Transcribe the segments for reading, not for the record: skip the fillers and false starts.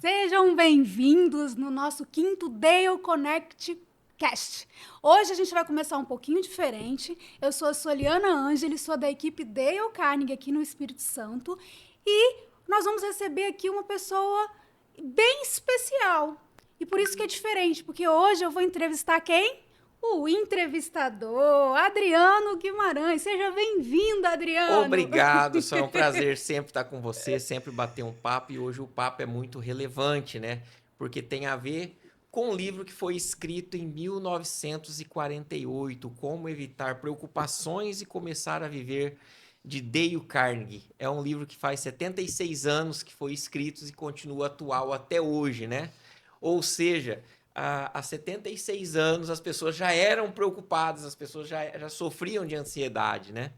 Sejam bem-vindos no nosso quinto Dale Connect Cast. Hoje a gente vai começar um pouquinho diferente. Eu sou a Soliana Angeli, sou da equipe Dale Carnegie aqui no Espírito Santo e nós vamos receber aqui uma pessoa bem especial. E por isso que é diferente, porque hoje eu vou entrevistar quem? O entrevistador, Adriano Guimarães. Seja bem-vindo, Adriano! Obrigado, só é um prazer sempre estar com você, sempre bater um papo e hoje o papo é muito relevante, né? Porque tem a ver com um livro que foi escrito em 1948, Como Evitar Preocupações e Começar a Viver, de Dale Carnegie. É um livro que faz 76 anos que foi escrito e continua atual até hoje, né? Ou seja, há 76 anos as pessoas já eram preocupadas, as pessoas já sofriam de ansiedade, né?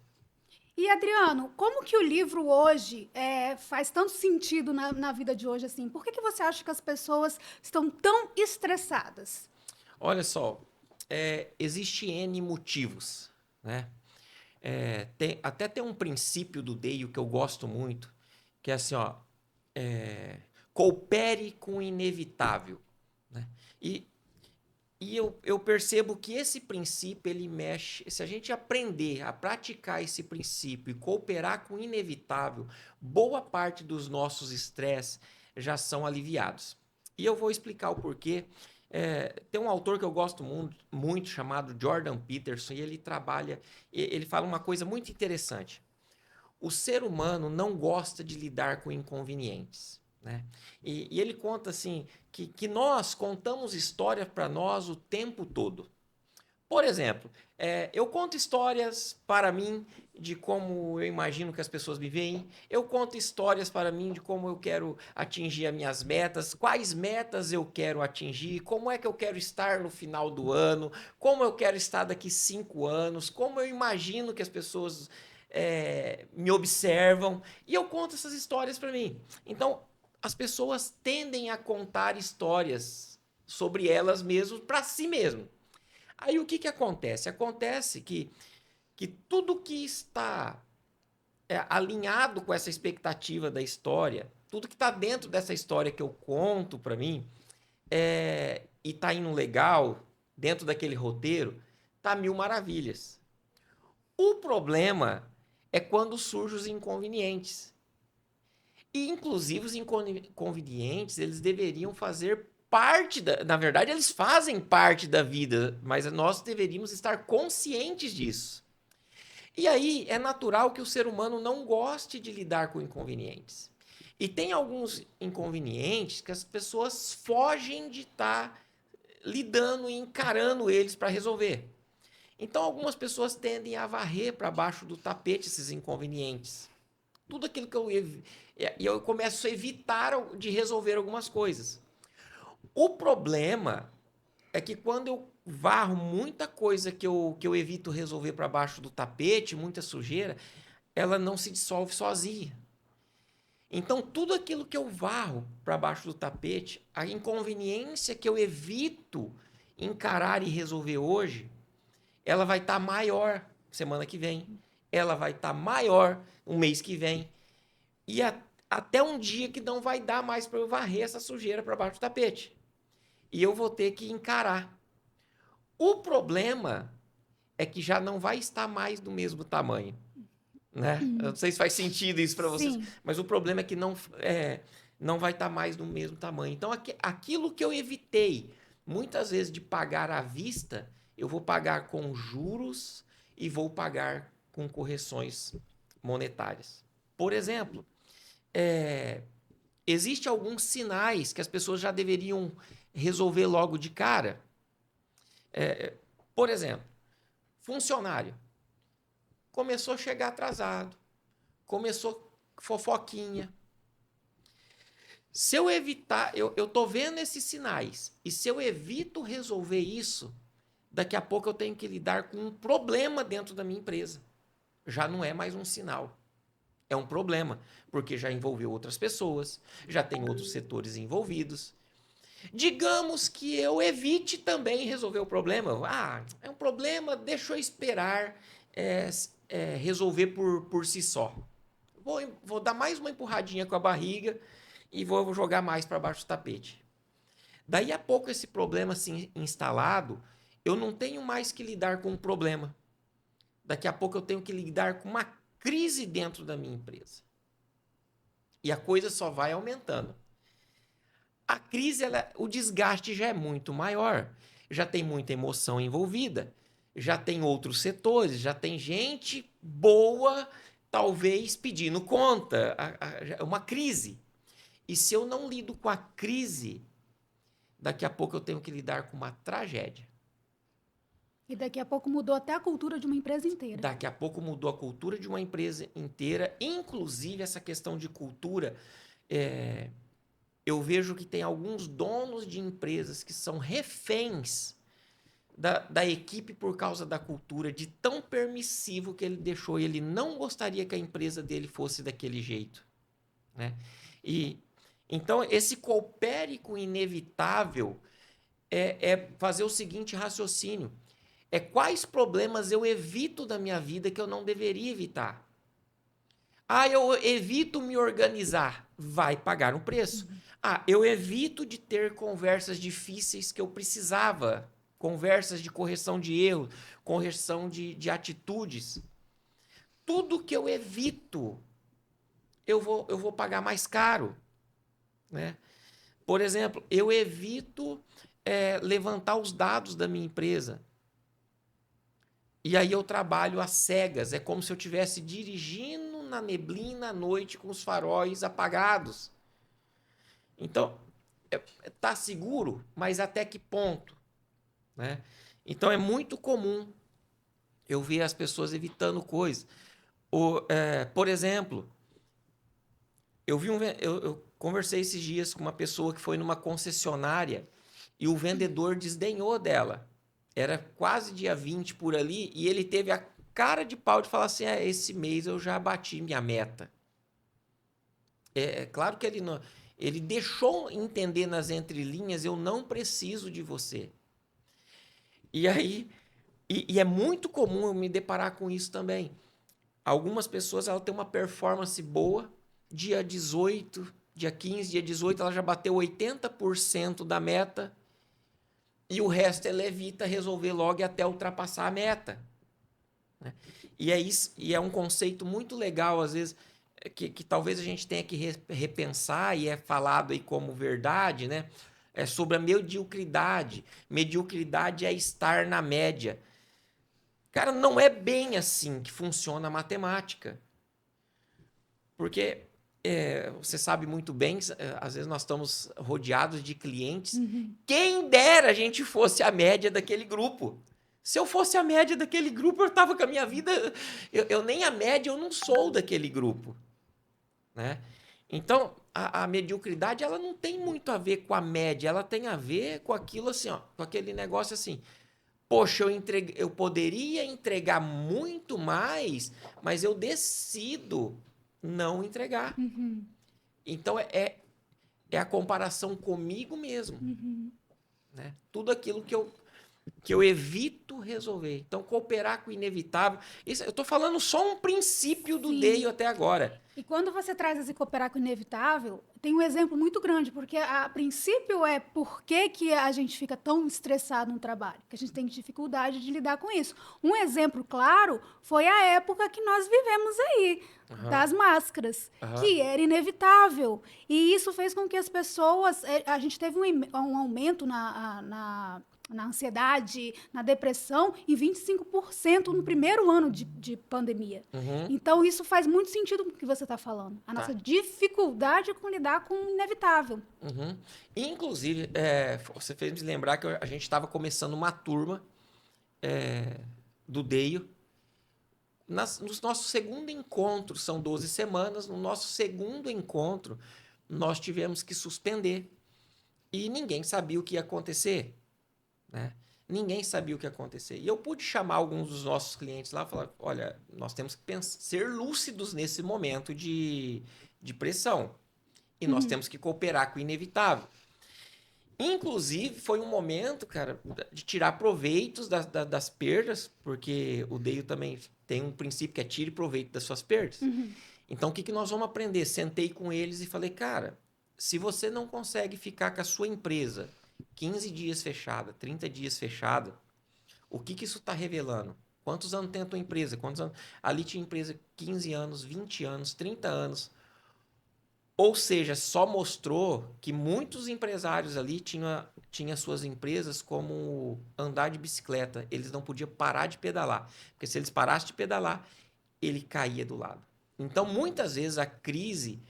E, Adriano, como que o livro hoje faz tanto sentido na vida de hoje assim? Por que você acha que as pessoas estão tão estressadas? Olha só, existe N motivos, né? Até tem um princípio do Dale que eu gosto muito, que é assim, ó, coopere com o inevitável, né? E, e eu percebo que esse princípio, ele mexe, se a gente aprender a praticar esse princípio e cooperar com o inevitável, boa parte dos nossos estresses já são aliviados. E eu vou explicar o porquê. Tem um autor que eu gosto muito chamado Jordan Peterson e ele trabalha, ele fala uma coisa muito interessante. O ser humano não gosta de lidar com inconvenientes, né? E ele conta assim que nós contamos histórias para nós o tempo todo. Por exemplo, eu conto histórias para mim de como eu imagino que as pessoas me veem. Eu conto histórias para mim de como eu quero atingir as minhas metas, quais metas eu quero atingir, como é que eu quero estar no final do ano, como eu quero estar daqui 5 anos, como eu imagino que as pessoas me observam. E eu conto essas histórias para mim. Então, as pessoas tendem a contar histórias sobre elas mesmas para si mesmas. Aí o que acontece? Acontece que tudo que está alinhado com essa expectativa da história, tudo que está dentro dessa história que eu conto para mim, e está indo legal, dentro daquele roteiro, tá mil maravilhas. O problema é quando surgem os inconvenientes. E, inclusive, os inconvenientes, eles deveriam fazer parte da... Na verdade, eles fazem parte da vida, mas nós deveríamos estar conscientes disso. E aí, é natural que o ser humano não goste de lidar com inconvenientes. E tem alguns inconvenientes que as pessoas fogem de estar lidando e encarando eles para resolver. Então, algumas pessoas tendem a varrer para baixo do tapete esses inconvenientes. Tudo aquilo que eu começo a evitar de resolver algumas coisas. O problema é que quando eu varro muita coisa que eu evito resolver para baixo do tapete, muita sujeira, ela não se dissolve sozinha. Então, tudo aquilo que eu varro para baixo do tapete, a inconveniência que eu evito encarar e resolver hoje, ela vai estar maior semana que vem, ela vai estar maior um mês que vem, e até um dia que não vai dar mais para eu varrer essa sujeira para baixo do tapete. E eu vou ter que encarar. O problema é que já não vai estar mais do mesmo tamanho, né? Eu não sei se faz sentido isso para vocês, Sim. mas o problema é que não vai estar mais do mesmo tamanho. Então, aquilo que eu evitei muitas vezes de pagar à vista, eu vou pagar com juros e vou pagar com correções monetárias. Por exemplo, é, existem alguns sinais que as pessoas já deveriam resolver logo de cara. Por exemplo, funcionário começou a chegar atrasado, começou fofoquinha. Se eu evitar, eu tô vendo esses sinais, e se eu evito resolver isso, daqui a pouco eu tenho que lidar com um problema dentro da minha empresa. Já não é mais um sinal. É um problema, porque já envolveu outras pessoas, já tem outros setores envolvidos. Digamos que eu evite também resolver o problema. Ah, é um problema, deixa eu esperar resolver por si só. Vou dar mais uma empurradinha com a barriga e vou jogar mais para baixo do tapete. Daí a pouco esse problema assim instalado, eu não tenho mais que lidar com um problema. Daqui a pouco eu tenho que lidar com uma crise dentro da minha empresa. E a coisa só vai aumentando. A crise, o desgaste já é muito maior. Já tem muita emoção envolvida. Já tem outros setores, já tem gente boa, talvez pedindo conta. É uma crise. E se eu não lido com a crise, daqui a pouco eu tenho que lidar com uma tragédia. E daqui a pouco mudou até a cultura de uma empresa inteira. Daqui a pouco mudou a cultura de uma empresa inteira. Inclusive, essa questão de cultura, eu vejo que tem alguns donos de empresas que são reféns da equipe por causa da cultura, de tão permissivo que ele deixou. Ele não gostaria que a empresa dele fosse daquele jeito, né? Então, esse coopere com o inevitável é fazer o seguinte raciocínio. Quais problemas eu evito da minha vida que eu não deveria evitar? Eu evito me organizar. Vai pagar um preço. Eu evito de ter conversas difíceis que eu precisava. Conversas de correção de erros, correção de atitudes. Tudo que eu evito, eu vou pagar mais caro, né? Por exemplo, eu evito levantar os dados da minha empresa. E aí eu trabalho às cegas. É como se eu estivesse dirigindo na neblina à noite com os faróis apagados. Então, tá seguro, mas até que ponto? Né? Então, é muito comum eu ver as pessoas evitando coisas. Por exemplo, eu conversei esses dias com uma pessoa que foi numa concessionária e o vendedor desdenhou dela. Era quase dia 20 por ali e ele teve a cara de pau de falar assim, esse mês eu já bati minha meta. Claro que ele deixou entender nas entrelinhas, eu não preciso de você. E aí, é muito comum eu me deparar com isso também. Algumas pessoas ela têm uma performance boa, dia 18, dia 15, dia 18, ela já bateu 80% da meta, e o resto ela evita resolver logo e até ultrapassar a meta. Né? E é um conceito muito legal, às vezes, que talvez a gente tenha que repensar, e é falado aí como verdade, né? É sobre a mediocridade. Mediocridade é estar na média. Cara, não é bem assim que funciona a matemática. Porque você sabe muito bem, às vezes nós estamos rodeados de clientes. Uhum. Quem dera a gente fosse a média daquele grupo. Se eu fosse a média daquele grupo, eu estava com a minha vida... Eu nem a média, eu não sou daquele grupo. Né? Então, a mediocridade ela não tem muito a ver com a média, ela tem a ver com aquilo assim, com aquele negócio assim... Poxa, eu poderia entregar muito mais, mas eu decido não entregar. Uhum. Então, é a comparação comigo mesmo. Uhum. Né? Tudo aquilo que eu evito resolver. Então, cooperar com o inevitável. Isso, eu estou falando só um princípio do DEIO até agora. E quando você traz esse cooperar com o inevitável, tem um exemplo muito grande, porque a princípio por que a gente fica tão estressado no trabalho? Que a gente tem dificuldade de lidar com isso. Um exemplo claro foi a época que nós vivemos aí, das máscaras, que era inevitável. E isso fez com que as pessoas... A gente teve um aumento na ansiedade, na depressão, em 25% no primeiro ano de pandemia. Uhum. Então, isso faz muito sentido com o que você está falando. A nossa dificuldade com lidar com o inevitável. Uhum. Inclusive, você fez me lembrar que a gente estava começando uma turma do DEIO. No nosso segundo encontro, são 12 semanas, no nosso segundo encontro, nós tivemos que suspender. E ninguém sabia o que ia acontecer. Né? Ninguém sabia o que ia acontecer. E eu pude chamar alguns dos nossos clientes lá e falar, olha, nós temos que ser lúcidos nesse momento de pressão. E nós temos que cooperar com o inevitável. Inclusive, foi um momento, cara, de tirar proveitos das perdas, porque o DEIO também tem um princípio que é tire proveito das suas perdas. Uhum. Então, o que nós vamos aprender? Sentei com eles e falei, cara, se você não consegue ficar com a sua empresa 15 dias fechada, 30 dias fechada, o que isso está revelando? Quantos anos tem a tua empresa? Quantos anos? Ali tinha empresa 15 anos, 20 anos, 30 anos. Ou seja, só mostrou que muitos empresários ali tinham suas empresas como andar de bicicleta. Eles não podiam parar de pedalar. Porque se eles parassem de pedalar, ele caía do lado. Então, muitas vezes, a crise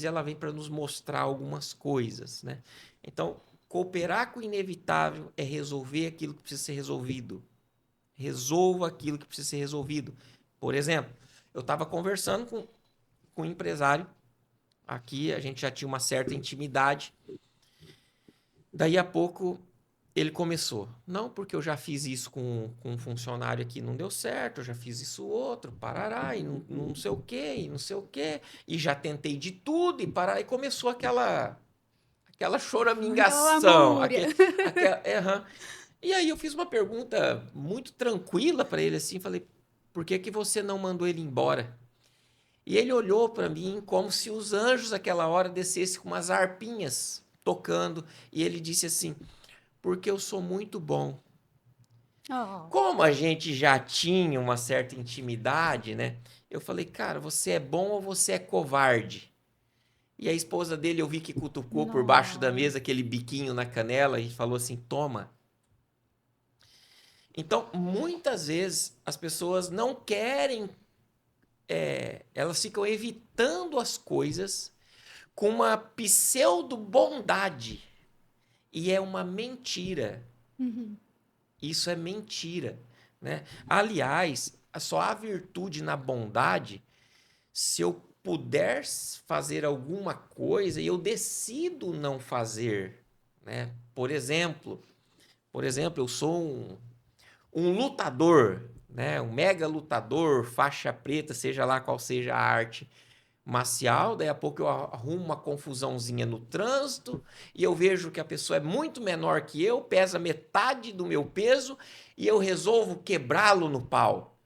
ela vem para nos mostrar algumas coisas, né? Então, cooperar com o inevitável é resolver aquilo que precisa ser resolvido. Resolva aquilo que precisa ser resolvido. Por exemplo, eu estava conversando com um empresário. Aqui a gente já tinha uma certa intimidade. Daí a pouco ele começou. Não, porque eu já fiz isso com um funcionário aqui, não deu certo, eu já fiz isso outro, parará, e não sei o quê, e não sei o quê, e já tentei de tudo, e parar, e começou aquela Aquela choramingação. lamúria. E aí eu fiz uma pergunta muito tranquila para ele assim, falei, por que você não mandou ele embora? E ele olhou para mim como se os anjos aquela hora descessem com umas harpinhas tocando, e ele disse assim, porque eu sou muito bom. Oh. Como a gente já tinha uma certa intimidade, né? Eu falei, cara, você é bom ou você é covarde? E a esposa dele, eu vi que cutucou por baixo da Não. mesa aquele biquinho na canela e falou assim, toma. Então, muitas vezes, as pessoas não querem, elas ficam evitando as coisas com uma pseudo-bondade. E é uma mentira. Uhum. Isso é mentira, né? Aliás, só há virtude na bondade se eu puder fazer alguma coisa e eu decido não fazer, né? Por exemplo, eu sou um lutador, né? Um mega lutador, faixa preta, seja lá qual seja a arte marcial, daí a pouco eu arrumo uma confusãozinha no trânsito e eu vejo que a pessoa é muito menor que eu, pesa metade do meu peso e eu resolvo quebrá-lo no pau.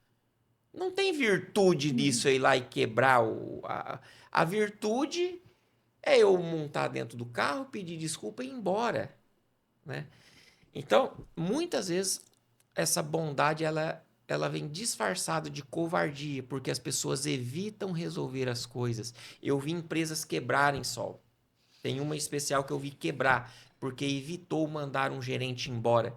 Não tem virtude disso eu ir lá e quebrar a virtude é eu montar dentro do carro, pedir desculpa e ir embora, né? Então, muitas vezes essa bondade ela vem disfarçada de covardia, porque as pessoas evitam resolver as coisas. Eu vi empresas quebrarem, Sol. Tem uma especial que eu vi quebrar, porque evitou mandar um gerente embora,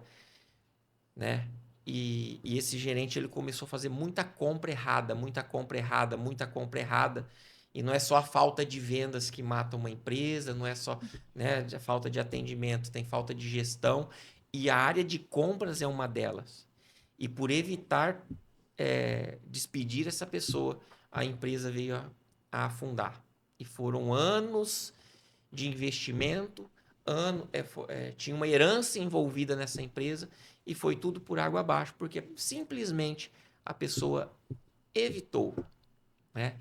né? E esse gerente ele começou a fazer muita compra errada, muita compra errada, muita compra errada. E não é só a falta de vendas que mata uma empresa, não é só, né, a falta de atendimento, tem falta de gestão. E a área de compras é uma delas. E por evitar despedir essa pessoa, a empresa veio a afundar. E foram anos de investimento, tinha uma herança envolvida nessa empresa e foi tudo por água abaixo, porque simplesmente a pessoa evitou, né?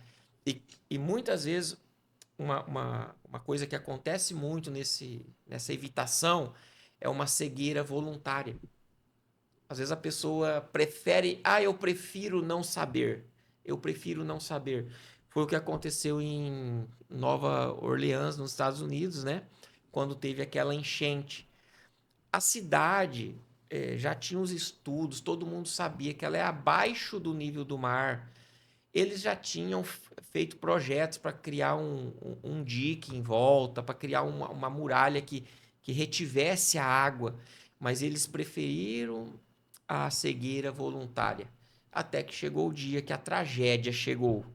E muitas vezes uma coisa que acontece muito nessa evitação é uma cegueira voluntária. Às vezes a pessoa prefere, eu prefiro não saber. Eu prefiro não saber. Foi o que aconteceu em Nova Orleans, nos Estados Unidos, né? Quando teve aquela enchente. A cidade já tinha os estudos, todo mundo sabia que ela é abaixo do nível do mar. Eles já tinham feito projetos para criar um dique em volta, para criar uma muralha que retivesse a água, mas eles preferiram a cegueira voluntária, até que chegou o dia que a tragédia chegou.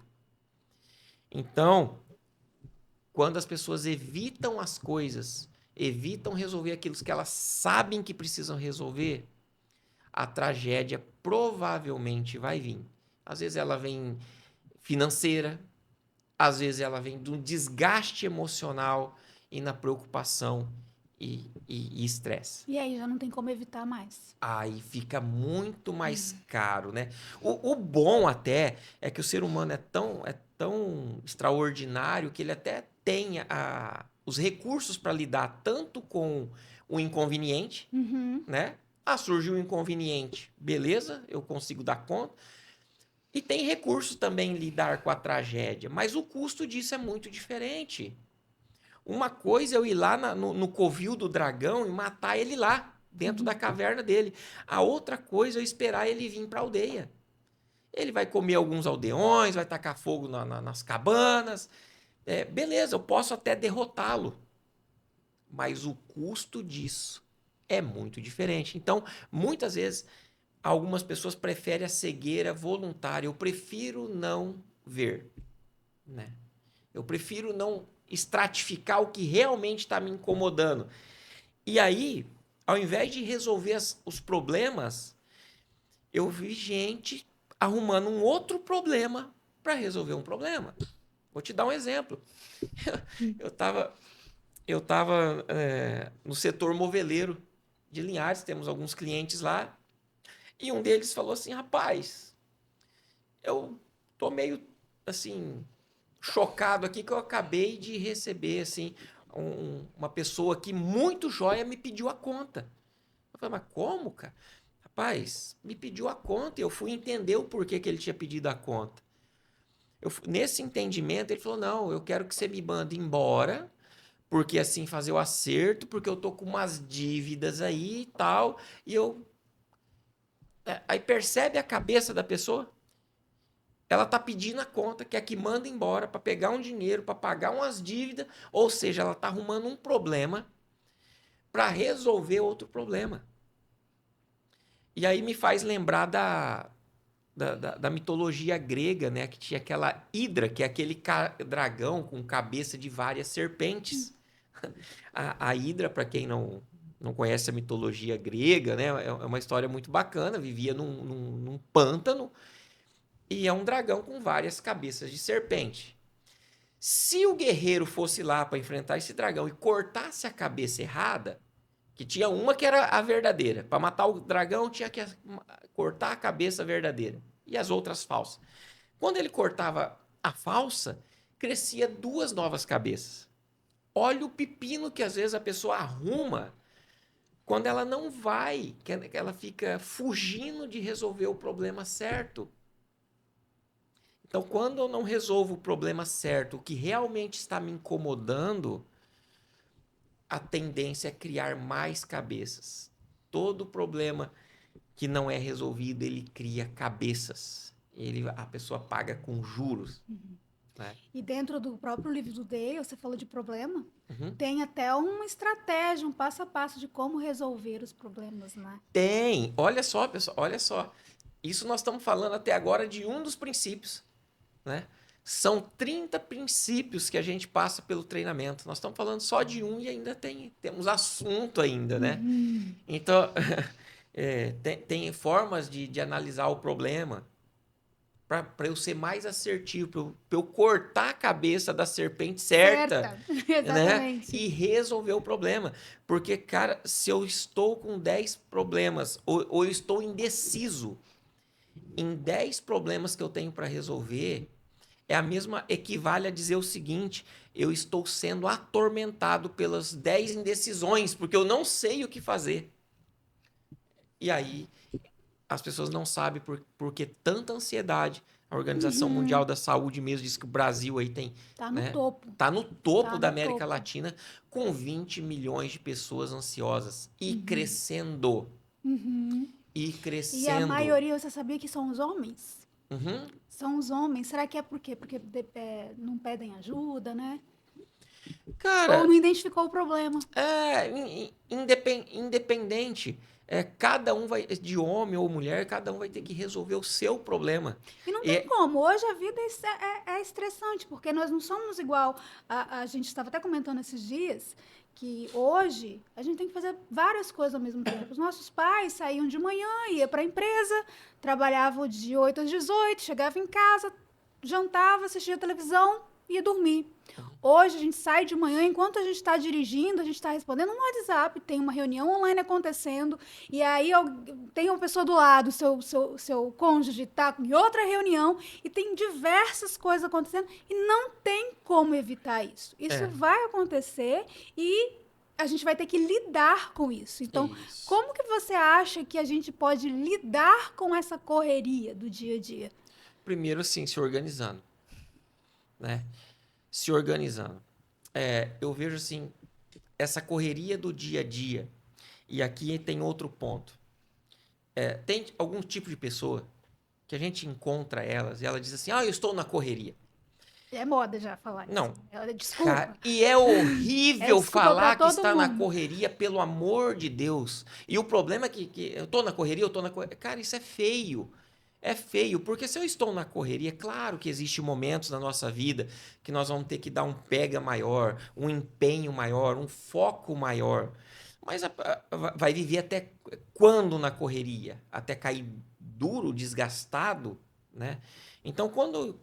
Então, quando as pessoas evitam as coisas, evitam resolver aquilo que elas sabem que precisam resolver, a tragédia provavelmente vai vir. Às vezes ela vem financeira, às vezes ela vem de um desgaste emocional e na preocupação e estresse. E aí já não tem como evitar mais. Aí fica muito mais caro, né? O bom até é que o ser humano é tão extraordinário que ele até tem os recursos para lidar tanto com o inconveniente, Uhum. né? Surgiu um inconveniente, beleza, eu consigo dar conta. E tem recurso também em lidar com a tragédia, mas o custo disso é muito diferente. Uma coisa é eu ir lá no covil do dragão e matar ele lá, dentro da caverna dele. A outra coisa é eu esperar ele vir para a aldeia. Ele vai comer alguns aldeões, vai tacar fogo nas cabanas. Beleza, eu posso até derrotá-lo. Mas o custo disso é muito diferente. Então, muitas vezes, algumas pessoas preferem a cegueira voluntária. Eu prefiro não ver, né? Eu prefiro não estratificar o que realmente está me incomodando. E aí, ao invés de resolver os problemas, eu vi gente arrumando um outro problema para resolver um problema. Vou te dar um exemplo. Eu estava no setor moveleiro de Linhares, temos alguns clientes lá, e um deles falou assim, rapaz, eu tô meio assim chocado aqui que eu acabei de receber assim uma pessoa que muito joia me pediu a conta. Eu falei, mas como, cara? Rapaz, me pediu a conta e eu fui entender o porquê que ele tinha pedido a conta. Nesse entendimento, ele falou, não, eu quero que você me mande embora, porque assim fazer o acerto, porque eu tô com umas dívidas aí e tal, e eu... Aí percebe a cabeça da pessoa? Ela tá pedindo a conta, quer que manda embora para pegar um dinheiro, para pagar umas dívidas, ou seja, ela tá arrumando um problema para resolver outro problema. E aí me faz lembrar da mitologia grega, né? Que tinha aquela Hidra, que é aquele dragão com cabeça de várias serpentes. A Hidra, para quem não conhece a mitologia grega, né? É uma história muito bacana, vivia num pântano e é um dragão com várias cabeças de serpente. Se o guerreiro fosse lá para enfrentar esse dragão e cortasse a cabeça errada, que tinha uma que era a verdadeira, para matar o dragão tinha que cortar a cabeça verdadeira e as outras falsas. Quando ele cortava a falsa, crescia duas novas cabeças. Olha o pepino que às vezes a pessoa arruma quando ela não vai, que ela fica fugindo de resolver o problema certo. Então, quando eu não resolvo o problema certo, o que realmente está me incomodando, a tendência é criar mais cabeças. Todo problema que não é resolvido, ele cria cabeças. A pessoa paga com juros. Né? E dentro do próprio livro do Dale, você falou de problema, Uhum. tem até uma estratégia, um passo a passo de como resolver os problemas, né? Tem. Olha só, pessoal, olha só. Isso nós estamos falando até agora de um dos princípios. Né? São 30 princípios que a gente passa pelo treinamento. Nós estamos falando só de um e ainda temos assunto ainda, né? Então, tem formas de analisar o problema para eu ser mais assertivo, para eu cortar a cabeça da serpente certa, né? Exatamente. E resolver o problema. Porque, cara, se eu estou com 10 problemas ou eu estou indeciso em 10 problemas que eu tenho para resolver, é a mesma, equivale a dizer o seguinte, eu estou sendo atormentado pelas 10 indecisões, porque eu não sei o que fazer. E aí, as pessoas não sabem por que tanta ansiedade. A Organização Mundial da Saúde mesmo diz que o Brasil aí tem... Tá no né, topo. tá no topo Tá da no América topo. Latina, com 20 milhões de pessoas ansiosas. E crescendo. E E a crescendo. maioria, você sabia que são os homens? Uhum. São os homens. Será que é por quê? Porque não pedem ajuda, né? Ou Cara, não identificou o problema. independente, cada um vai, de homem ou mulher, cada um vai ter que resolver o seu problema. E não tem E, como. Hoje a vida é estressante, porque nós não somos igual. A gente estava até comentando esses dias que hoje a gente tem que fazer várias coisas ao mesmo tempo. Os nossos pais saíam de manhã, ia para a empresa, trabalhavam de 8 às 18, chegava em casa, jantava, assistia televisão e ia dormir. Hoje a gente sai de manhã, enquanto a gente está dirigindo, a gente está respondendo um WhatsApp, tem uma reunião online acontecendo, e aí tem uma pessoa do lado, seu cônjuge está em outra reunião, e tem diversas coisas acontecendo, e não tem como evitar isso. Isso é, vai acontecer e a gente vai ter que lidar com isso. Então, isso. como que você acha que a gente pode lidar com essa correria do dia a dia? primeiro, assim, se organizando, né? Se organizando. Eu vejo, assim, essa correria do dia a dia. E aqui tem outro ponto. Tem algum tipo de pessoa que a gente encontra elas e ela diz assim, eu estou na correria. É moda já falar isso. Não. Desculpa. E é É horrível desculpa pra falar que todo está na mundo. correria, pelo amor de Deus. E o problema é que eu estou na correria, eu estou na correria. Cara, isso é feio. É feio, porque se eu estou na correria, claro que existem momentos na nossa vida que nós vamos ter que dar um pega maior, um empenho maior, um foco maior. Mas vai viver até quando na correria? Até cair duro, desgastado, né? Então, quando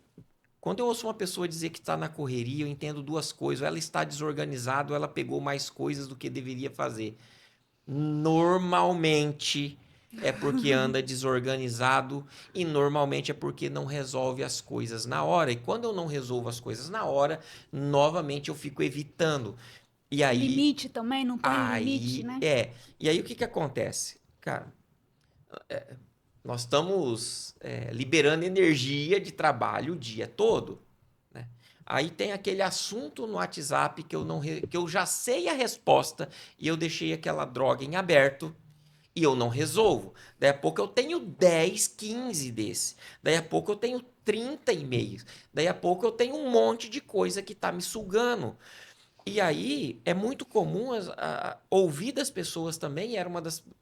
eu ouço uma pessoa dizer que está na correria, eu entendo duas coisas. Ou ela está desorganizada, ou ela pegou mais coisas do que deveria fazer. Normalmente é porque anda desorganizado e normalmente é porque não resolve as coisas na hora. E quando eu não resolvo as coisas na hora, novamente eu fico evitando. E Limite também, não põe limite, né? e aí o que acontece? Cara, nós estamos liberando energia de trabalho o dia todo, né? Aí tem aquele assunto no WhatsApp que eu já sei a resposta e eu deixei aquela droga em aberto e eu não resolvo. Daí a pouco eu tenho 10, 15 desse. Daí a pouco eu tenho 30 e-mails. Daí a pouco eu tenho um monte de coisa que está me sugando. E aí é muito comum ouvir das pessoas também, era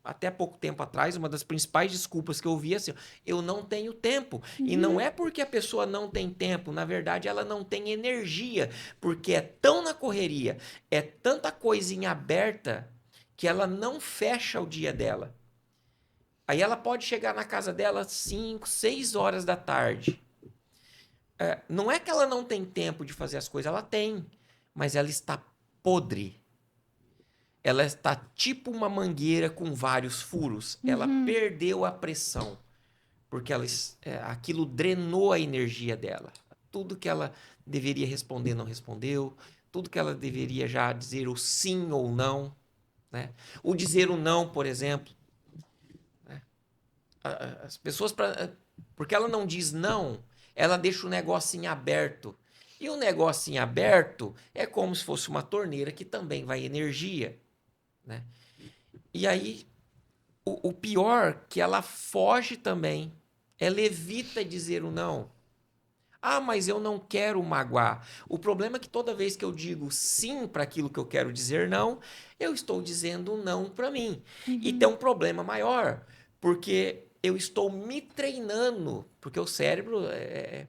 até pouco tempo atrás, uma das principais desculpas que eu ouvia assim, eu não tenho tempo. E não é porque a pessoa não tem tempo, na verdade ela não tem energia, porque é tão na correria, é tanta coisa em aberta que ela não fecha o dia dela. Aí ela pode chegar na casa dela às 5, 6 horas da tarde. Não é que ela não tem tempo de fazer as coisas, ela tem, mas ela está podre. Ela está tipo uma mangueira com vários furos. Ela perdeu a pressão, porque aquilo drenou a energia dela. Tudo que ela deveria responder não respondeu. Tudo que ela deveria já dizer o sim ou não. Né? O dizer o não, por exemplo. Né? As pessoas, porque ela não diz não, ela deixa o negócio em aberto. E o negócio em aberto é como se fosse uma torneira que também vai energia. Né? E aí, o pior que ela foge também. Ela evita dizer o não. Mas eu não quero magoar. O problema é que toda vez que eu digo sim para aquilo que eu quero dizer não, eu estou dizendo não para mim. E tem um problema maior, porque eu estou me treinando, porque o cérebro é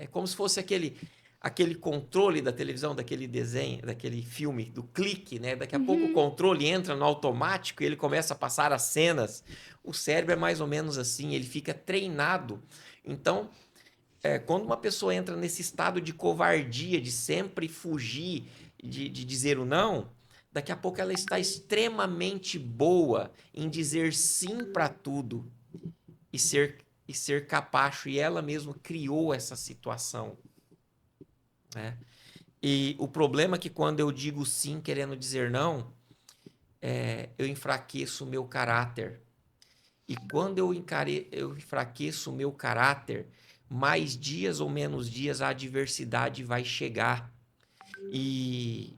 como se fosse aquele controle da televisão, daquele desenho, daquele filme, do clique, né? Daqui a pouco o controle entra no automático e ele começa a passar as cenas. O cérebro é mais ou menos assim, ele fica treinado. Então, quando uma pessoa entra nesse estado de covardia, de sempre fugir, de dizer o não, daqui a pouco ela está extremamente boa em dizer sim para tudo e ser capacho. E ela mesma criou essa situação. Né? E o problema é que quando eu digo sim querendo dizer não, eu enfraqueço o meu caráter. E quando eu enfraqueço o meu caráter, mais dias ou menos dias a adversidade vai chegar. E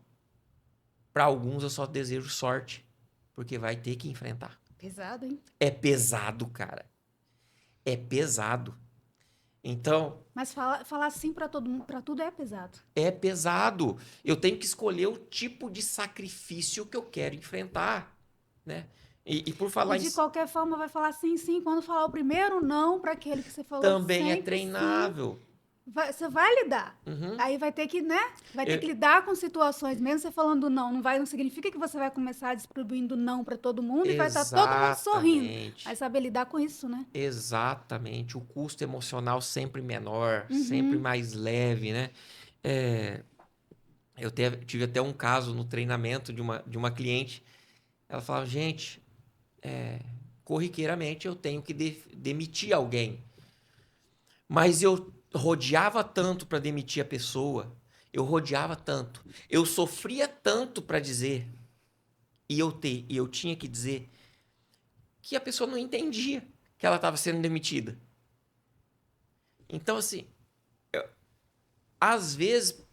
para alguns eu só desejo sorte, porque vai ter que enfrentar. Pesado, hein? É pesado, cara. É pesado. Então, Mas falar sim pra todo mundo, para tudo é pesado. é pesado. Eu tenho que escolher o tipo de sacrifício que eu quero enfrentar, né? E por E falar em de qualquer forma vai falar sim, sim. Quando falar o primeiro não para aquele que você falou também é sempre sim, treinável. você vai lidar. Uhum. Aí vai ter que, né? Vai ter Eu- que lidar com situações, mesmo você falando não, não significa que você vai começar distribuindo não para todo mundo e vai estar todo mundo sorrindo. Vai Exatamente. saber lidar com isso, né? Exatamente. O custo emocional sempre menor, sempre mais leve, né? É, eu tive até um caso no treinamento de uma cliente. Ela falava, gente, corriqueiramente eu tenho que demitir alguém. Mas eu rodeava tanto para demitir a pessoa. Eu rodeava tanto. Eu sofria tanto para dizer. E eu tinha que dizer que a pessoa não entendia que ela estava sendo demitida. Então, assim, às vezes,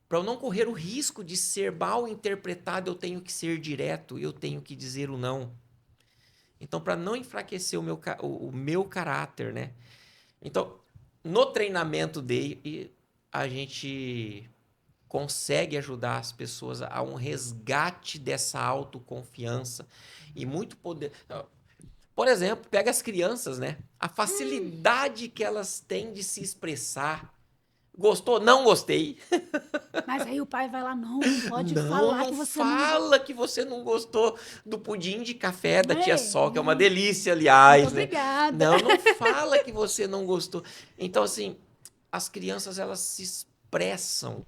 para eu não correr o risco de ser mal interpretado, eu tenho que ser direto, eu tenho que dizer o não. Então, para não enfraquecer o meu caráter, né? Então, no treinamento dele, a gente consegue ajudar as pessoas a um resgate dessa autoconfiança e muito poder. Por exemplo, pega as crianças, né? A facilidade que elas têm de se expressar. Gostou? Não gostei. Mas aí o pai vai lá, não pode Não, falar não que você não... fala que você não gostou do pudim de café da tia Sol, que é uma Não, delícia, muito aliás, né? obrigada. Não, não fala que você não gostou. Então, assim, as crianças, elas se expressam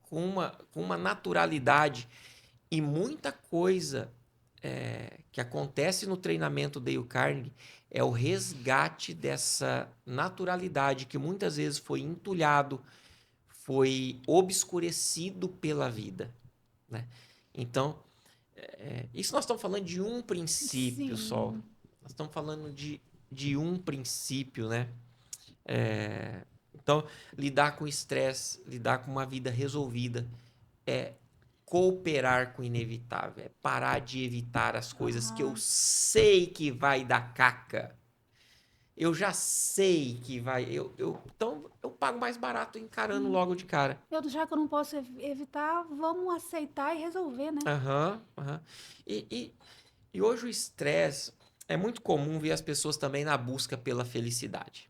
com uma naturalidade e muita coisa que acontece no treinamento Dale Carnegie é o resgate dessa naturalidade que muitas vezes foi entulhado, foi obscurecido pela vida, né? Então, isso nós estamos falando de um princípio só. Sim. Nós estamos falando de um princípio, né? Então, lidar com estresse, lidar com uma vida resolvida, é cooperar com o inevitável, é parar de evitar as coisas que eu sei que vai dar caca. Eu já sei que vai. Então, eu pago mais barato encarando logo de cara. Já que eu não posso evitar, vamos aceitar e resolver, né? Aham, aham. E hoje o estresse é muito comum ver as pessoas também na busca pela felicidade.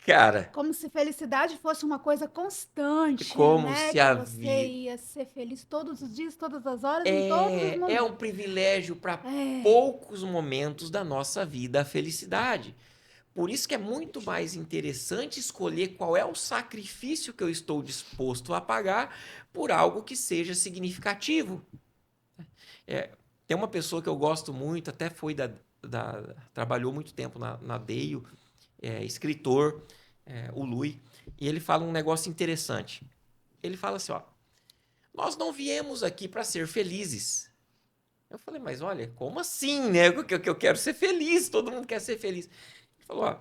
Cara, Como se felicidade fosse uma coisa constante, como né? se Que a você vida ia ser feliz todos os dias, todas as horas, em todos os é um momentos. privilégio para É. poucos momentos da nossa vida a felicidade. Por isso que é muito mais interessante escolher qual é o sacrifício que eu estou disposto a pagar por algo que seja significativo. Tem uma pessoa que eu gosto muito, até foi trabalhou muito tempo na Dale, escritor, o Lui, e ele fala um negócio interessante. Ele fala assim, ó, nós não viemos aqui para ser felizes. Eu falei, mas olha, como assim, né? Que eu quero ser feliz, todo mundo quer ser feliz. Ele falou, ó,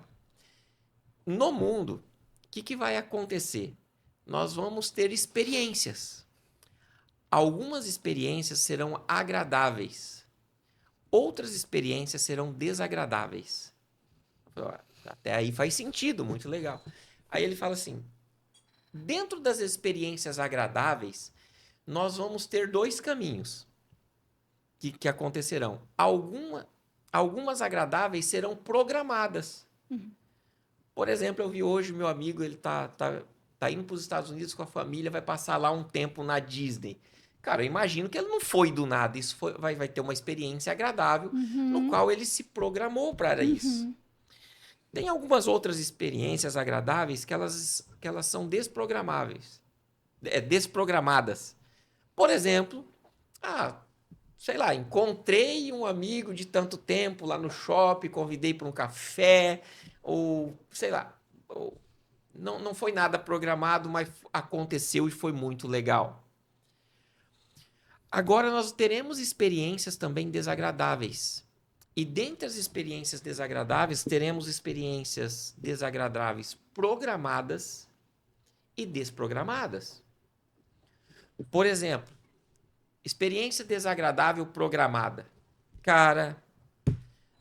no mundo, o que vai acontecer? Nós vamos ter experiências. Algumas experiências serão agradáveis, outras experiências serão desagradáveis. Até aí faz sentido, muito legal. Aí ele fala assim: dentro das experiências agradáveis, nós vamos ter dois caminhos que acontecerão. Algumas agradáveis serão programadas. Por exemplo, eu vi hoje meu amigo, ele tá indo para os Estados Unidos com a família, vai passar lá um tempo na Disney. Cara, eu imagino que ele não foi do nada. Isso vai ter uma experiência agradável no qual ele se programou para isso. Tem algumas outras experiências agradáveis que elas são desprogramáveis. Desprogramadas. Por exemplo, sei lá, encontrei um amigo de tanto tempo lá no shopping, convidei para um café, ou sei lá, não foi nada programado, mas aconteceu e foi muito legal. Agora nós teremos experiências também desagradáveis. E dentre as experiências desagradáveis, teremos experiências desagradáveis programadas e desprogramadas. Por exemplo, experiência desagradável programada. Cara,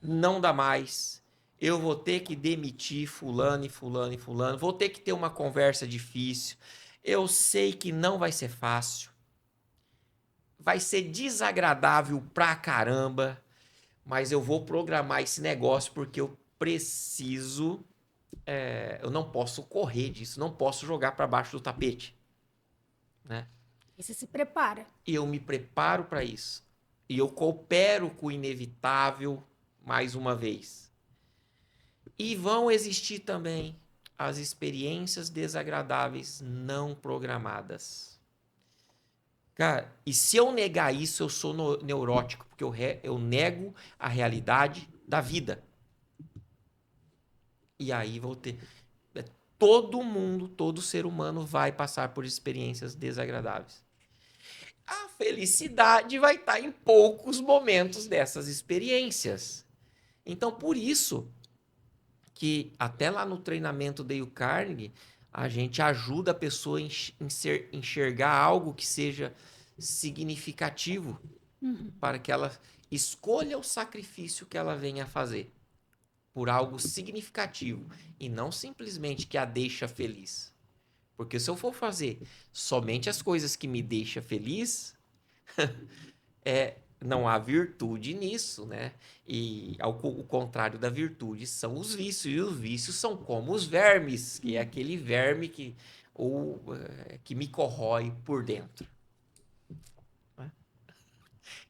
não dá mais. Eu vou ter que demitir fulano e fulano e fulano. Vou ter que ter uma conversa difícil. Eu sei que não vai ser fácil. Vai ser desagradável pra caramba. Mas eu vou programar esse negócio porque eu preciso. Eu não posso correr disso. Não posso jogar para baixo do tapete. Né? E você se prepara. E eu me preparo para isso. E eu coopero com o inevitável mais uma vez. E vão existir também as experiências desagradáveis não programadas. Cara, e se eu negar isso, eu sou neurótico, porque eu nego a realidade da vida. E aí vou ter. Todo mundo, todo ser humano vai passar por experiências desagradáveis. A felicidade vai estar em poucos momentos dessas experiências. Então, por isso que até lá no treinamento Dale Carnegie, a gente ajuda a pessoa a enxergar algo que seja significativo para que ela escolha o sacrifício que ela venha a fazer por algo significativo e não simplesmente que a deixa feliz. Porque se eu for fazer somente as coisas que me deixam feliz, não há virtude nisso, né? E o contrário da virtude são os vícios, e os vícios são como os vermes, que é aquele verme que me corrói por dentro.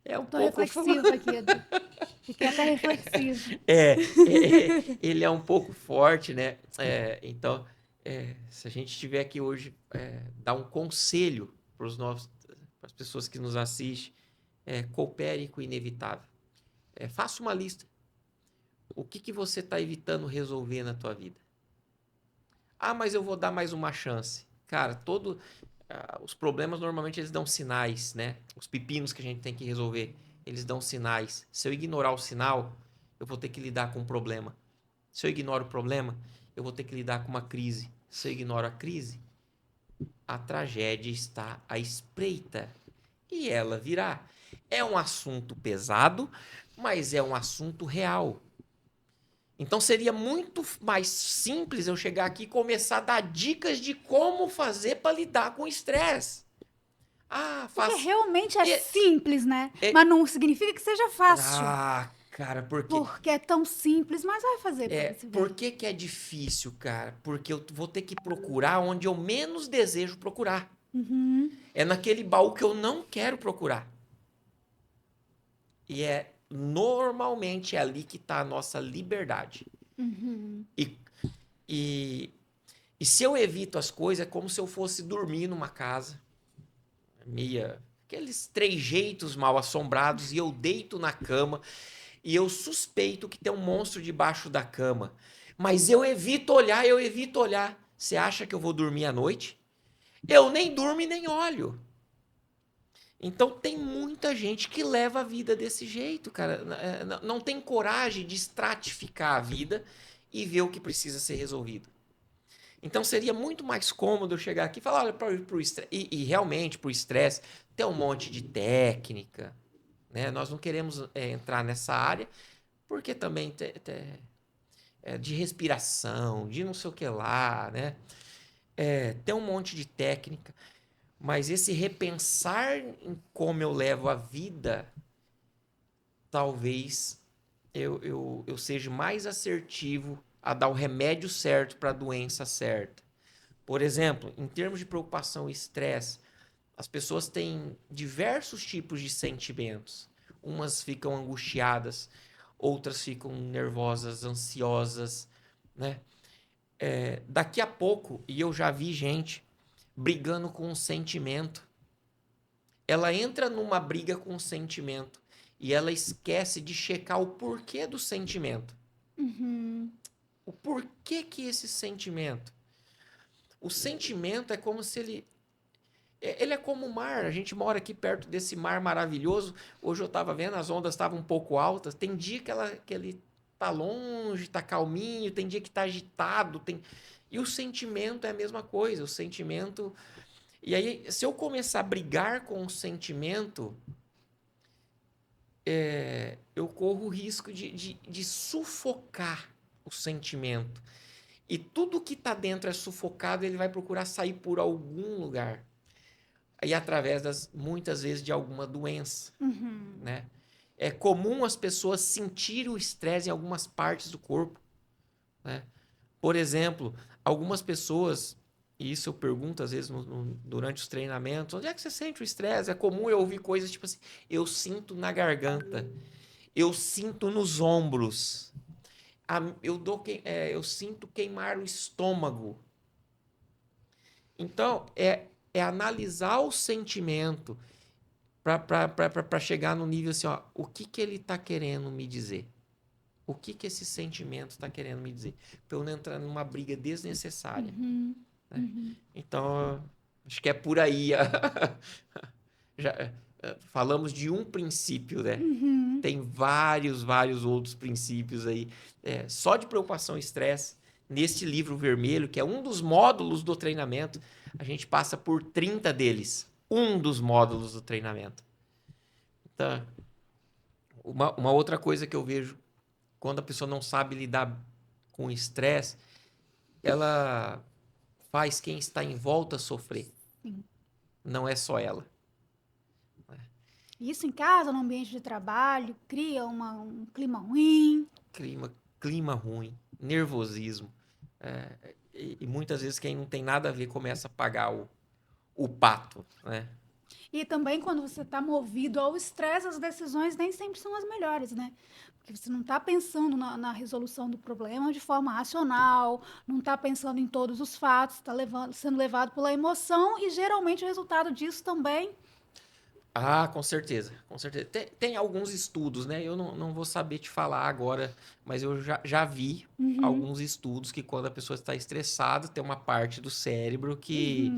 É um Tô pouco. reflexiva aqui, Edu. Fiquei até reflexiva. Ele é um pouco forte, né? Então, se a gente estiver aqui hoje, dar um conselho para as pessoas que nos assistem, coopere com o inevitável. Faça uma lista. O que você está evitando resolver na tua vida? Ah, mas eu vou dar mais uma chance. Cara, os problemas normalmente eles dão sinais, né? Os pepinos que a gente tem que resolver, eles dão sinais. Se eu ignorar o sinal, eu vou ter que lidar com um problema. Se eu ignoro o problema, eu vou ter que lidar com uma crise. Se eu ignoro a crise, a tragédia está à espreita. E ela virá. É um assunto pesado, mas é um assunto real. Então seria muito mais simples eu chegar aqui e começar a dar dicas de como fazer para lidar com o estresse. Porque realmente é simples, né? É- Mas não significa que seja fácil. Cara, porque Porque é tão simples, mas vai fazer pra você ver. por que é difícil, cara? Porque eu vou ter que procurar onde eu menos desejo procurar. É naquele baú que eu não quero procurar. E normalmente ali que está a nossa liberdade. E, e, e se eu evito as coisas, é como se eu fosse dormir numa casa, aqueles trejeitos mal assombrados, e eu deito na cama, e eu suspeito que tem um monstro debaixo da cama. Mas eu evito olhar. Você acha que eu vou dormir à noite? Eu nem durmo e nem olho. Então tem muita gente que leva a vida desse jeito, cara. Não tem coragem de estratificar a vida e ver o que precisa ser resolvido. Então seria muito mais cômodo eu chegar aqui e falar, olha, pro estresse. E realmente, pro estresse, tem um monte de técnica. Né? Nós não queremos entrar nessa área, porque também de respiração, de não sei o que lá, né? Tem um monte de técnica. Mas esse repensar em como eu levo a vida, talvez eu seja mais assertivo a dar o remédio certo para a doença certa. Por exemplo, em termos de preocupação e estresse, as pessoas têm diversos tipos de sentimentos. Umas ficam angustiadas, outras ficam nervosas, ansiosas, né? Daqui a pouco, e eu já vi gente brigando com um sentimento. Ela entra numa briga com um sentimento e ela esquece de checar o porquê do sentimento. O porquê que esse sentimento? O sentimento é como se ele é como o mar. A gente mora aqui perto desse mar maravilhoso. Hoje eu estava vendo, as ondas estavam um pouco altas. Tem dia que ele tá longe, tá calminho. Tem dia que tá agitado. E o sentimento é a mesma coisa. O sentimento... E aí, se eu começar a brigar com o sentimento, eu corro o risco de sufocar o sentimento. E tudo que está dentro é sufocado, ele vai procurar sair por algum lugar. E através, muitas vezes, de alguma doença. Né? É comum as pessoas sentirem o estresse em algumas partes do corpo. Né? Por exemplo, algumas pessoas... E isso eu pergunto, às vezes, durante os treinamentos. Onde é que você sente o estresse? É comum eu ouvir coisas tipo assim... Eu sinto na garganta. Eu sinto nos ombros. Eu sinto queimar o estômago. Então, é analisar o sentimento para chegar no nível assim, ó, o que ele está querendo me dizer? O que esse sentimento está querendo me dizer? Para eu não entrar numa briga desnecessária. Né? Então, acho que é por aí. falamos de um princípio, né? Uhum. Tem vários outros princípios aí. Só de preocupação e estresse, neste livro vermelho, que é um dos módulos do treinamento, a gente passa por 30 deles. Um dos módulos do treinamento. Então, uma outra coisa que eu vejo, quando a pessoa não sabe lidar com o estresse, ela faz quem está em volta sofrer. Sim. Não é só ela. Isso em casa, no ambiente de trabalho, cria um clima ruim. Clima ruim, nervosismo. E muitas vezes quem não tem nada a ver começa a pagar o pato, né? E também quando você está movido ao estresse, as decisões nem sempre são as melhores, né? Porque você não está pensando na resolução do problema de forma racional, não está pensando em todos os fatos, está sendo levado pela emoção e geralmente o resultado disso também. Ah, com certeza, com certeza. Tem alguns estudos, né? Eu não vou saber te falar agora, mas eu já vi alguns estudos que quando a pessoa está estressada, tem uma parte do cérebro que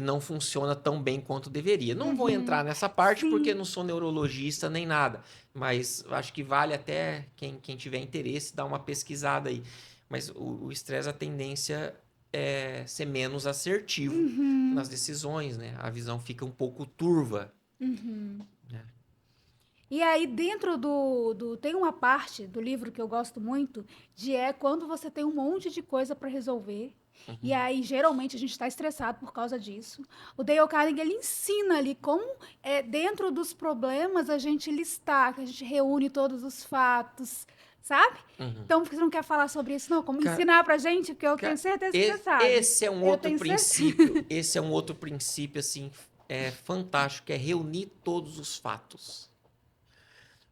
não funciona tão bem quanto deveria. Não vou entrar nessa parte porque Sim. não sou neurologista nem nada, mas acho que vale até quem tiver interesse dar uma pesquisada aí. Mas o estresse, a tendência é ser menos assertivo nas decisões, né? A visão fica um pouco turva. Né? E aí, dentro tem uma parte do livro que eu gosto muito, quando você tem um monte de coisa para resolver. E aí, geralmente, a gente está estressado por causa disso. O Dale Carnegie, ele ensina ali como, dentro dos problemas, a gente listar, que a gente reúne todos os fatos, sabe? Uhum. Então, por que você não quer falar sobre isso, não? Como Ca- ensinar pra gente? Porque eu tenho certeza que você sabe. Esse é um Eu outro tenho certeza. princípio. Esse é um outro princípio, assim, fantástico, é reunir todos os fatos.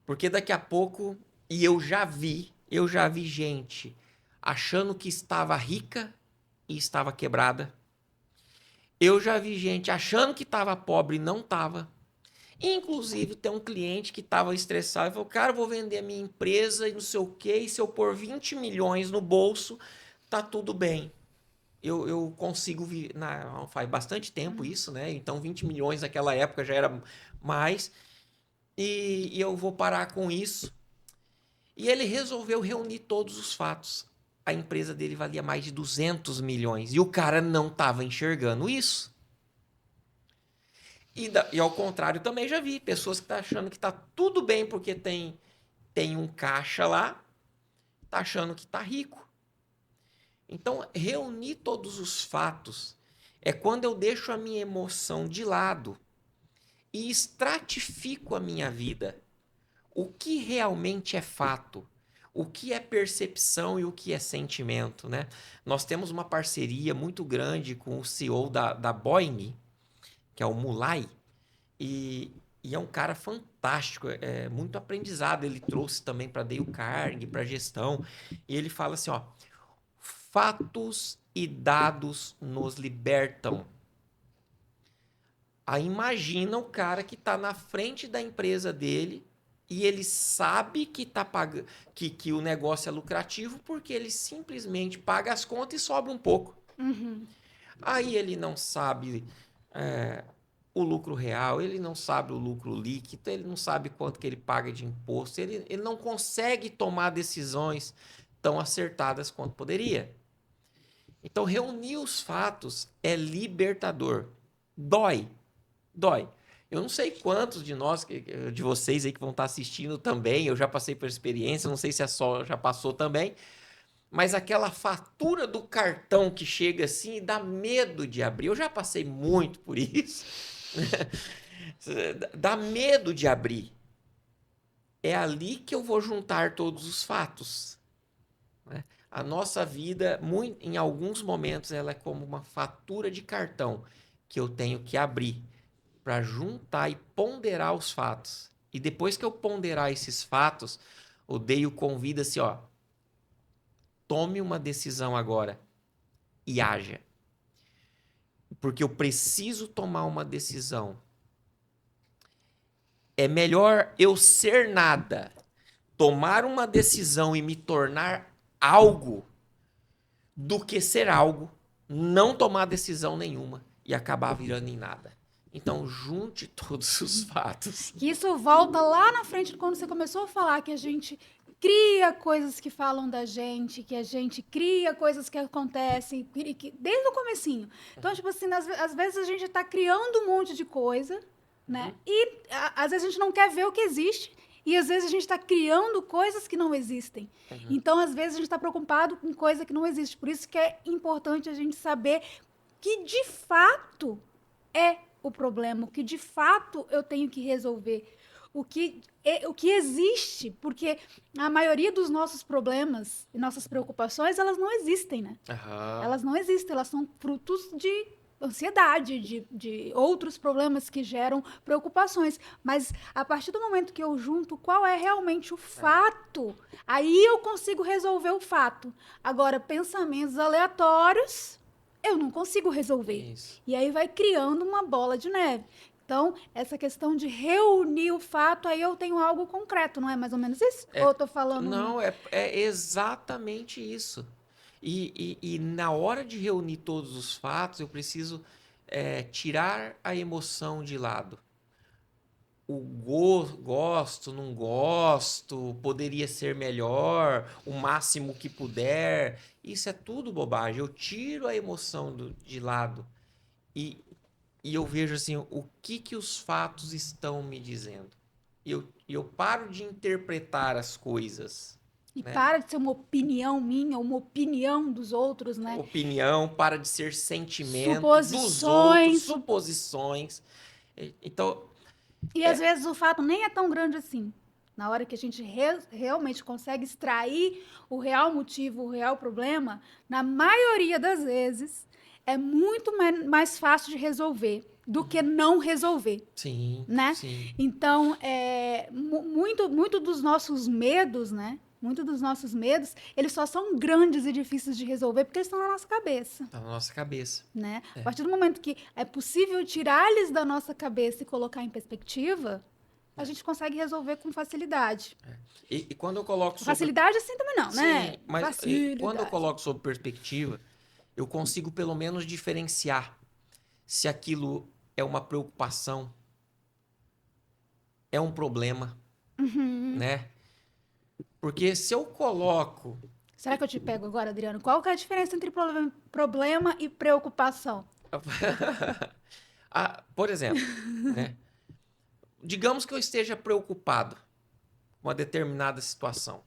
Porque daqui a pouco, e eu já vi gente achando que estava rica e estava quebrada. Eu já vi gente achando que estava pobre e não estava. Inclusive, tem um cliente que estava estressado e falou: cara, eu vou vender a minha empresa e não sei o quê, e se eu pôr 20 milhões no bolso, tá tudo bem. Eu consigo faz bastante tempo isso, né? Então 20 milhões naquela época já era mais. E eu vou parar com isso. E ele resolveu reunir todos os fatos. A empresa dele valia mais de 200 milhões. E o cara não estava enxergando isso. E ao contrário, também já vi pessoas que estão achando que está tudo bem porque tem um caixa lá, está achando que está rico. Então, reunir todos os fatos é quando eu deixo a minha emoção de lado e estratifico a minha vida. O que realmente é fato? O que é percepção e o que é sentimento, né? Nós temos uma parceria muito grande com o CEO da Boeing, que é o Mulay, e é um cara fantástico, muito aprendizado. Ele trouxe também para Dale Carnegie, para gestão, e ele fala assim, ó, fatos e dados nos libertam. Aí imagina o cara que está na frente da empresa dele e ele sabe que tá pagando, que o negócio é lucrativo porque ele simplesmente paga as contas e sobra um pouco. Aí ele não sabe o lucro real, ele não sabe o lucro líquido, ele não sabe quanto que ele paga de imposto, ele não consegue tomar decisões tão acertadas quanto poderia. Então, reunir os fatos é libertador. Dói. Eu não sei quantos de nós, de vocês aí que vão estar assistindo também, eu já passei por experiência, não sei se a Sol já passou também, mas aquela fatura do cartão que chega assim e dá medo de abrir. Eu já passei muito por isso. Dá medo de abrir. É ali que eu vou juntar todos os fatos. Né? A nossa vida, em alguns momentos, ela é como uma fatura de cartão que eu tenho que abrir para juntar e ponderar os fatos. E depois que eu ponderar esses fatos, o Dale convida-se, ó, tome uma decisão agora e haja. Porque eu preciso tomar uma decisão. É melhor eu ser nada, tomar uma decisão e me tornar algo, do que ser algo, não tomar decisão nenhuma e acabar virando em nada. Então, junte todos os fatos. Que isso volta lá na frente, quando você começou a falar que a gente cria coisas que falam da gente, que a gente cria coisas que acontecem, desde o comecinho. Então, tipo assim, às vezes a gente está criando um monte de coisa, né? E às vezes a gente não quer ver o que existe, e às vezes a gente está criando coisas que não existem. Então, às vezes a gente está preocupado com coisa que não existe. Por isso que é importante a gente saber que, de fato, é o problema, o que de fato eu tenho que resolver, o que existe, porque a maioria dos nossos problemas e nossas preocupações, elas não existem, né? Aham. Elas não existem, elas são frutos de ansiedade, de outros problemas que geram preocupações. Mas a partir do momento que eu junto qual é realmente o fato, aí eu consigo resolver o fato. Agora, pensamentos aleatórios, eu não consigo resolver. Isso. E aí vai criando uma bola de neve. Então, essa questão de reunir o fato, aí eu tenho algo concreto, não é mais ou menos isso? Ou eu tô falando... Não, é exatamente isso. E na hora de reunir todos os fatos, eu preciso tirar a emoção de lado. O gosto, não gosto, poderia ser melhor, o máximo que puder. Isso é tudo bobagem. Eu tiro a emoção de lado e, e eu vejo assim, o que os fatos estão me dizendo. E eu paro de interpretar as coisas. E Né? para de ser uma opinião minha, uma opinião dos outros, né? Opinião para de ser sentimento dos outros, Suposições. suposições. Então, E às vezes o fato nem é tão grande assim. Na hora que a gente realmente consegue extrair o real motivo, o real problema, na maioria das vezes é muito mais fácil de resolver do que não resolver, sim, né? sim. Então, muito dos nossos medos, né? Muito dos nossos medos, eles só são grandes e difíceis de resolver porque eles estão na nossa cabeça. Tá na nossa cabeça. Né? A partir do momento que é possível tirar eles da nossa cabeça e colocar em perspectiva, a gente consegue resolver com facilidade. E quando eu coloco sobre... Facilidade assim também não, né? Sim, mas quando eu coloco sob perspectiva, eu consigo pelo menos diferenciar se aquilo é uma preocupação, é um problema, né? Porque se eu coloco... Será que eu te pego agora, Adriano? Qual que é a diferença entre problema e preocupação? Por exemplo, né? Digamos que eu esteja preocupado com uma determinada situação.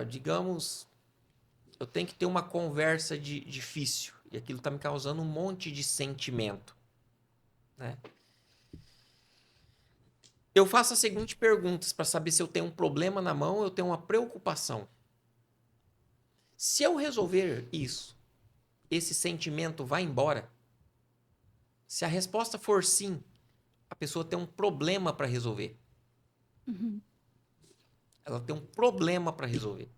Digamos, eu tenho que ter uma conversa difícil e aquilo está me causando um monte de sentimento. Né? Eu faço as seguintes perguntas para saber se eu tenho um problema na mão ou eu tenho uma preocupação. Se eu resolver isso, esse sentimento vai embora? Se a resposta for sim, a pessoa tem um problema para resolver. Ela tem um problema para resolver.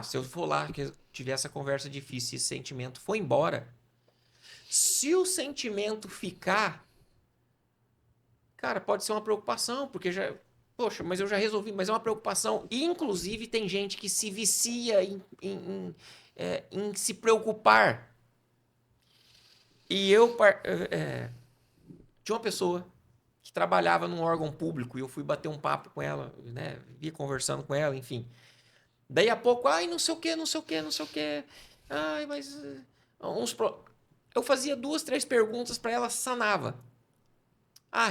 Se eu for lá, que tiver essa conversa difícil e esse sentimento for embora, se o sentimento ficar, cara, pode ser uma preocupação, porque já... Poxa, mas eu já resolvi, mas é uma preocupação. E, inclusive, tem gente que se vicia em se preocupar. E eu... tinha uma pessoa que trabalhava num órgão público e eu fui bater um papo com ela, né? Vi conversando com ela, enfim. Daí a pouco, não sei o quê, não sei o quê, não sei o quê. Mas... Eu fazia 2, 3 perguntas para ela, sanava.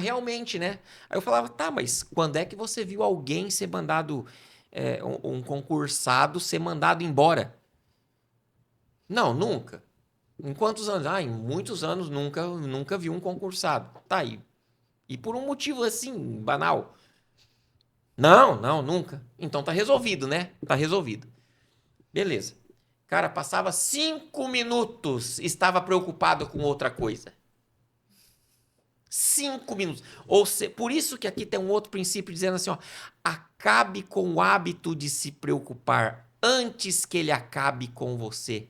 Realmente, né? Aí eu falava, tá, mas quando é que você viu alguém ser mandado, um concursado ser mandado embora? Não, nunca. Em quantos anos? Em muitos anos nunca vi um concursado. Tá aí. E por um motivo assim, banal. Não, nunca. Então tá resolvido, né? Tá resolvido. Beleza. Cara, passava 5 minutos, estava preocupado com outra coisa. 5 minutos. Por isso que aqui tem um outro princípio dizendo assim, acabe com o hábito de se preocupar antes que ele acabe com você.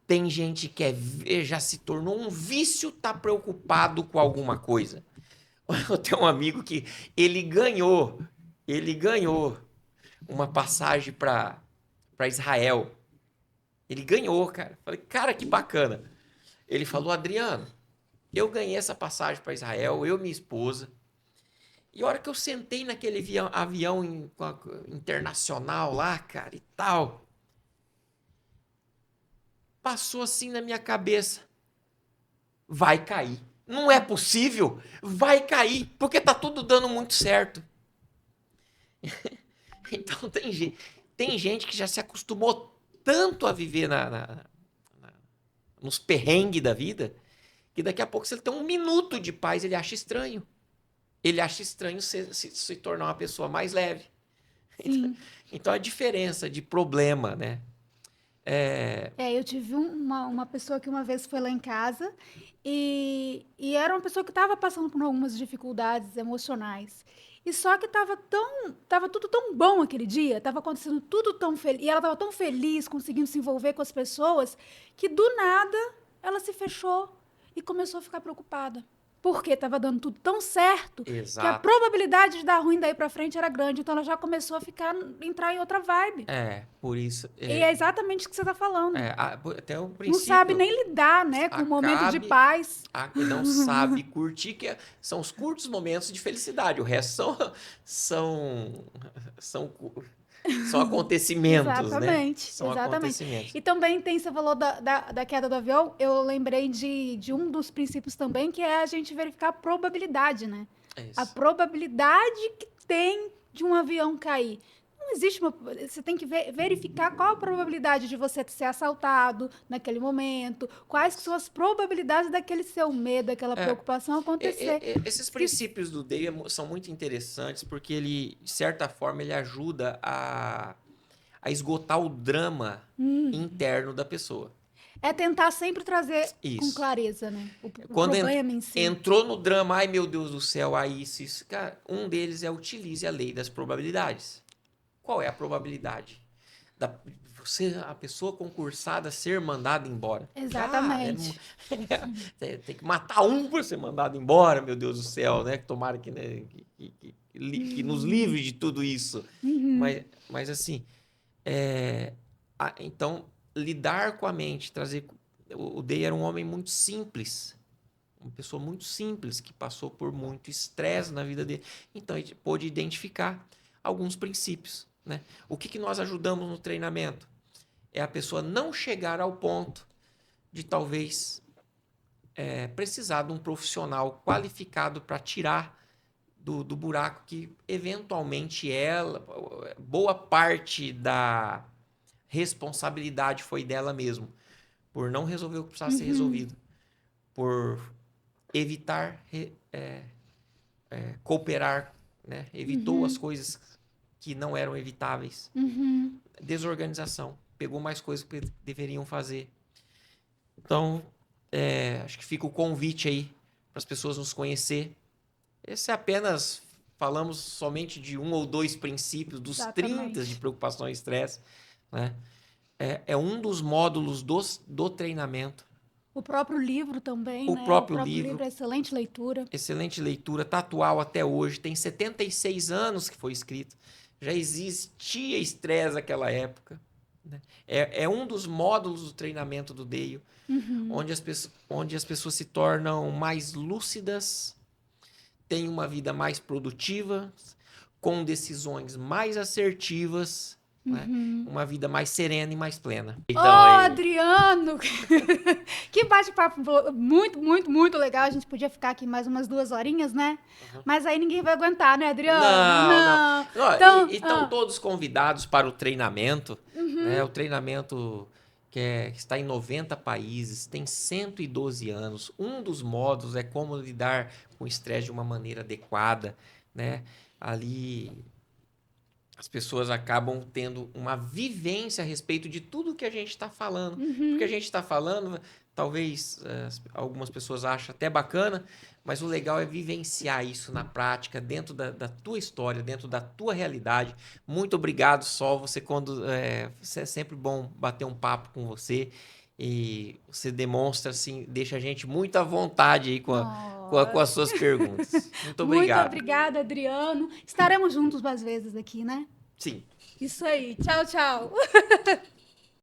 Tem gente que já se tornou um vício, tá preocupado com alguma coisa. Eu tenho um amigo que ele ganhou uma passagem para Israel. Ele ganhou, cara. Falei, cara, que bacana. Ele falou, Adriano, Eu ganhei essa passagem para Israel, eu e minha esposa. E a hora que eu sentei naquele avião internacional lá, cara, e tal, passou assim na minha cabeça. Vai cair. Não é possível. Vai cair, porque tá tudo dando muito certo. Então tem gente que já se acostumou tanto a viver nos perrengues da vida, que daqui a pouco, se ele tem um minuto de paz, ele acha estranho. Ele acha estranho se tornar uma pessoa mais leve. Sim. Então a diferença de problema, né? Eu tive uma pessoa que uma vez foi lá em casa e era uma pessoa que estava passando por algumas dificuldades emocionais. E só que tava tudo tão bom aquele dia, tava acontecendo tudo tão feliz, e ela tava tão feliz, conseguindo se envolver com as pessoas, que do nada ela se fechou e começou a ficar preocupada. Porque tava dando tudo tão certo que a Exato. probabilidade de dar ruim daí pra frente era grande. Então ela já começou a entrar em outra vibe. Por isso. E é exatamente o que você está falando. Até o Não princípio. sabe nem lidar, né, com o momento de paz. Não sabe curtir, são os curtos momentos de felicidade. O resto são acontecimentos, Exatamente, né? São exatamente. acontecimentos. E também você falou da queda do avião, eu lembrei de um dos princípios também, que é a gente verificar a probabilidade, né? Isso. A probabilidade que tem de um avião cair. Não existe você tem que verificar qual a probabilidade de você ser assaltado naquele momento, quais são as probabilidades daquele seu medo, daquela preocupação acontecer. Esses princípios do Day são muito interessantes porque ele, de certa forma, ele ajuda a esgotar o drama interno da pessoa. É tentar sempre trazer com Isso. clareza, né? O Quando problema em si. entrou no drama, ai meu Deus do céu, aí isso. Cara, um deles é utilize a lei das probabilidades. Qual é a probabilidade da a pessoa concursada ser mandada embora? Exatamente. Tem que matar um para ser mandado embora, meu Deus do céu, né? Tomara que, né, que nos livre de tudo isso. Mas assim, então, lidar com a mente, trazer... O Day era um homem muito simples, uma pessoa muito simples, que passou por muito estresse na vida dele. Então, ele pôde identificar alguns princípios, né? O que nós ajudamos no treinamento? É a pessoa não chegar ao ponto de talvez precisar de um profissional qualificado para tirar do buraco que, eventualmente, boa parte da responsabilidade foi dela mesmo, por não resolver o que precisava ser resolvido, por evitar cooperar, né? Evitou as coisas que não eram evitáveis. Desorganização. Pegou mais coisas que deveriam fazer. Então, acho que fica o convite aí para as pessoas nos conhecer. Esse é apenas... Falamos somente de 1 ou 2 princípios dos 30 de preocupação e estresse, né? É um dos módulos do treinamento. O próprio livro também, né? O próprio livro é excelente leitura. Excelente leitura, tá atual até hoje. Tem 76 anos que foi escrito. Já existia estresse naquela época. Né? É um dos módulos do treinamento do Dale, onde as pessoas se tornam mais lúcidas, têm uma vida mais produtiva, com decisões mais assertivas, né? Uma vida mais serena e mais plena. Então, Adriano! Que bate-papo muito, muito, muito legal. A gente podia ficar aqui mais umas 2 horinhas, né? Mas aí ninguém vai aguentar, né, Adriano? Não. Então, todos convidados para o treinamento. Né? O treinamento que está em 90 países, tem 112 anos. Um dos módulos é como lidar com o estresse de uma maneira adequada, né? Ali... As pessoas acabam tendo uma vivência a respeito de tudo que a gente está falando. Porque a gente está falando, talvez algumas pessoas achem até bacana, mas o legal é vivenciar isso na prática, dentro da tua história, dentro da tua realidade. Muito obrigado, Sol. Você é sempre bom bater um papo com você. E você demonstra, assim, deixa a gente muito à vontade aí com as suas perguntas. Muito obrigado. Muito obrigada, Adriano. Estaremos juntos mais vezes aqui, né? Sim. Isso aí. Tchau, tchau.